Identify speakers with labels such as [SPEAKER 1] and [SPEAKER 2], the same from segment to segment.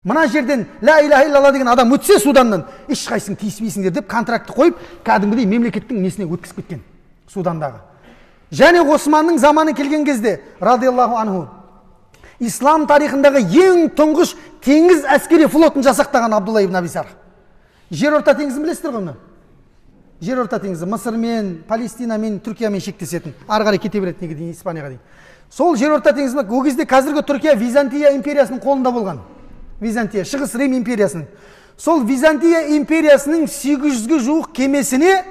[SPEAKER 1] Мына жерден ла иляха илlallah деген адам өтсе Суданнан, ешқайсың тиіспейсіңдер деп контрактты қойып, кәдімгідей мемлекеттің несіне өткізіп кеткен Судандағы. Және Османның заманы келген кезде, радиаллаху анху, ислам тарихындағы ең тұңғыш теңіз әскери флотын жасақтаған Абдулла ибн Аби Сарх. Жерорта теңізін білесіздер ғой мұны? Жерорта теңізі Мысырмен, Палестинамен, Түркиямен шектесетін. Ары қарай кете береді неге дейін Испанияға дейін. Сол жерорта теңізі ол кезде қазіргі Түркия Византия империясының қолында болған. Византия, Шығыс Рим империясының. Сол Византия империясының 800-ге жуық кемесіне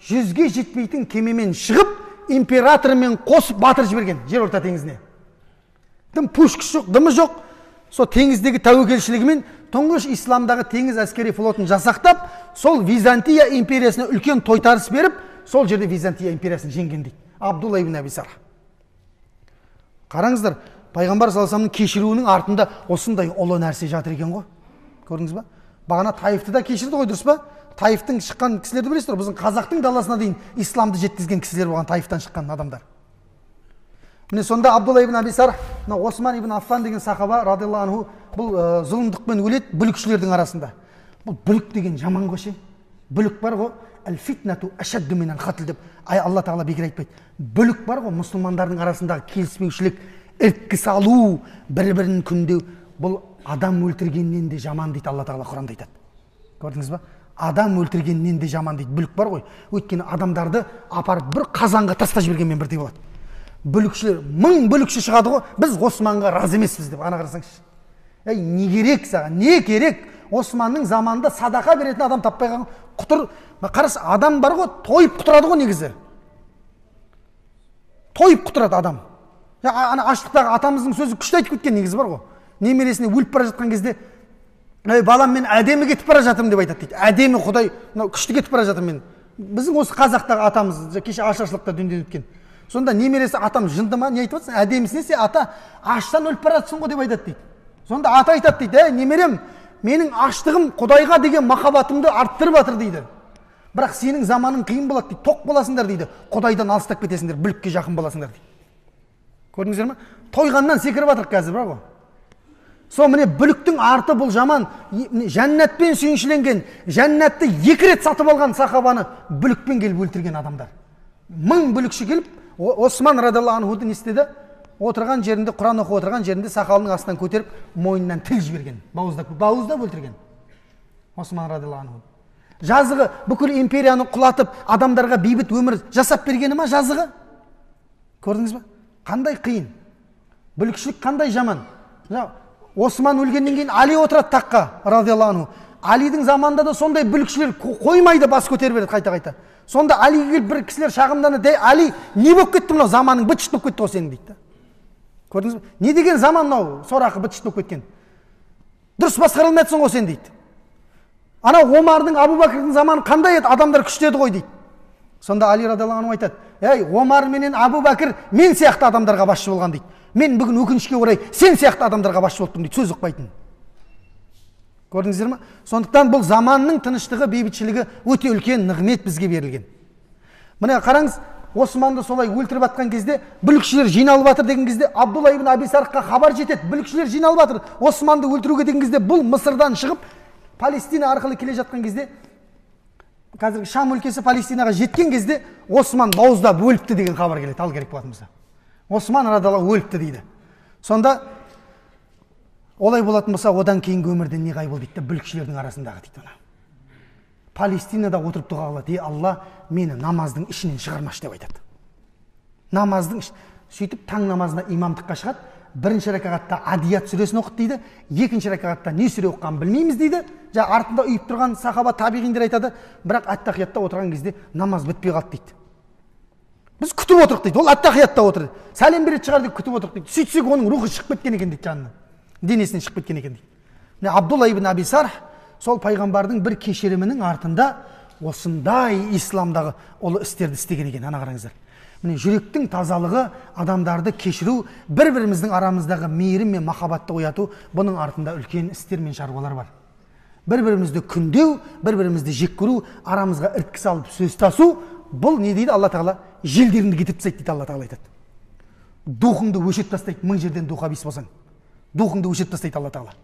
[SPEAKER 1] 100-ге жетпейтін кемемен шығып, императорымен қосып батырып жіберген жерорта теңізіне. Тым пушкасы жоқ, дымы жоқ. Сол теңіздегі тәуекелшілігімен тұңғыш исламдағы теңіз әскери флотын жасақтап, сол Византия империясына үлкен тойтарыс беріп, сол жерде Византия империясын жеңген дейді. Абдулла ибн Аби Сарх. Қараңыздар, Пайғамбар саллаллаху алейхи ва саллямның кешіруінің артында осындай ұлы нәрсе жатыр екен ғой. Көрдіңіз ба? Бағана Таифты да кешірді ғой, дұрыс па? Таифтың шыққан кісілерді білесіздер, біздің қазақтың даласына дейін исламды жеткізген кісілер болған, Таифтан шыққан адамдар. Міне сонда Абдулла ибн Аби Сарх, Осман ибн Аффан деген сахаба радиаллаху анху, бұл зұлымдықпен өледі бүлікшілердің арасында. Бұл бүлік деген жаман ғой ше. Бүлік бар ғой, әл-фитнату ашадду минал қатл деп Алла тағала бекер айтпайды. Бүлік бар ғой, мұсылмандардың арасындағы келіспеушілік, ірткі салу, бір-бірін күндеу, бұл адам өлтіргеннен де жаман дейді Алла тағала Құранда айтады. Көрдіңіз ба? Адам өлтіргеннен де жаман дейді. Бүлік бар ғой. Өйткені адамдарды апарып бір қазанға тастап жібергенмен бірдей болады. Бүлікшілер, 1000 бүлікші шығады ғой, біз Османға разы емеспіз деп. Ана қарасаңызшы. Ей, не керек саған? Не керек? Османның заманында садақа беретін адам таппай қалған. Құтыр, қарас, адам бар ғой, тойып құтырады ғой негізі. Тойып құтырады адам. Ана аштықтағы атамыздың сөзі күшті айтып кеткен негізі бар ғой. Немересіне өліп бара жатқан кезде, "Ей балам, мен әдемі кетіп бара жатырмын" деп айтады дейді. Әдемі Құдай, күшті кетіп бара жатырмын мен. Біздің осы қазақтағы атамыз кеше ашаршылықта дүниеден өткен. Сонда немересі атам жынды ма, не айтып жатсың? Әдемісіне сен ата аштан өліп бара жатсың ғой деп айтады дейді. Сонда ата айтады дейді: "Ей немерем, менің аштығым Құдайға деген махаббатымды арттырып жатыр" дейді. "Бірақ сенің заманың қиын болады" дейді. "Тоқ боласыңдар" дейді. "Құдайдан алыстап кетесіңдер, бүлікке жақын боласыңдар" дейді. Көрдіңіздер ме? Тойғаннан секіріп жатыр қазір, бар ғой. Сол міне бүліктің арты бұл жаман. Жәннатпен сүйіншіленген, жәннатты 2 рет сатып алған сахабаны бүлікпен келіп өлтірген адамдар. 1000 бүлікші келіп, Осман радиаллаху анхуды не істеді? Отырған жерінде, Құран оқып отырған жерінде сақалының астынан көтеріп, мойнынан тіл жіберген. Бауыздап өлтірген. Осман радиаллаху анху. Жазығы бүкіл империяны құлатып, адамдарға бейбіт өмір жасап бергені ма жазығы? Көрдіңіз ба? Қандай қиын. Бүлікшілік қандай жаман. Осман өлгеннен кейін Али отырады таққа, радиаллаху анху. Алидің заманында да сондай бүлікшілер қоймайды, бас көтеріп береді қайта-қайта. Сонда Алиге келіп бір кісілер шағымданы, "Али, не болып кетті мынау? Заманың быт-шыт болып кетті ғой сенің" дейді. Көрдіңіз бе? Не деген заман мынау? Сорақы быт-шыт болып кеткен. Дұрыс басқарылмайсың ғой сен дейді. Ана Омардың, Абу Бәкірдің заманы қандай еді? Адамдар күшті еді ғой дейді. Сонда Али радиаллаху анху айтады: "Ей, Омар менен Абу Бәкір мен сияқты адамдарға басшы болған" дейді. "Мен бүгін өкінішке орай сен сияқты адамдарға басшы болдым" дейді. Сөз ұқпайтын. Көрдіңіздер ме? Сондықтан бұл заманның тыныштығы, бейбітшілігі өте үлкен нығмет бізге берілген. Міне қараңыз, Османды солай өлтіріп жатқан кезде, бүлікшілер жиналып жатыр деген кезде, Абдулла ибн Аби Сархқа хабар жетеді. Бүлікшілер жиналып жатыр. Османды өлтіруге деген кезде, бұл Мысырдан шығып, Палестина арқылы келе жатқан кезде, қазіргі Шам өлкесі Палестинаға жеткен кезде, Осман бауыздап өліпті деген хабар келеді. Ал керек болатын болса. Осман радиаллаху өліпті дейді. Сонда олай болатын болса, одан кейінгі өмірден не ғайып болды дейді, бүлікшілердің арасындағы дейді. Палестинада отырып дұға қылады: "Ей Алла, мені намаздың ішінен шығармашы" деп айтады. Намаздың сөйтіп таң намазына имамдыққа шығады. Бірінші ракағатта Адият сүресін оқыды дейді, екінші ракағатта не сүре оқығанын білмейміз дейді. Артында үйіп тұрған сахаба табиғиндер айтады, бірақ ат-тахиятта отырған кезде намаз бітпей қалды дейді. Біз күтіп отырдық дейді. Ол ат-тахиятта отыр. Сәлем береді шығар деп күтіп отырдық дейді. Сөйтсек оның рухы шығып кеткен екен дейді, жанынан. Денесінен шығып кеткен екен дейді. Абдулла ибн Аби Сарх сол пайғамбардың бір кешірімінің артында осындай исламдағы ұлы істерді істеген екен. Ана қараңыздар. Міне жүректің тазалығы, адамдарды кешіру, бір-біріміздің арамыздағы мейірім мен махаббатты ояту, бұның артында үлкен істер мен шаруалар бар. Бір-бірімізді күндеу, бір-бірімізді жек көру, арамызға ірткі салып сөз тасу, бұл не дейді Алла тағала? Желдеріңді кетіп тастайды дейді Алла тағала айтады. Духыңды өшіріп тастайды, 1000 жерден духа бис болсаң. Духыңды өшіріп тастайды Алла тағала.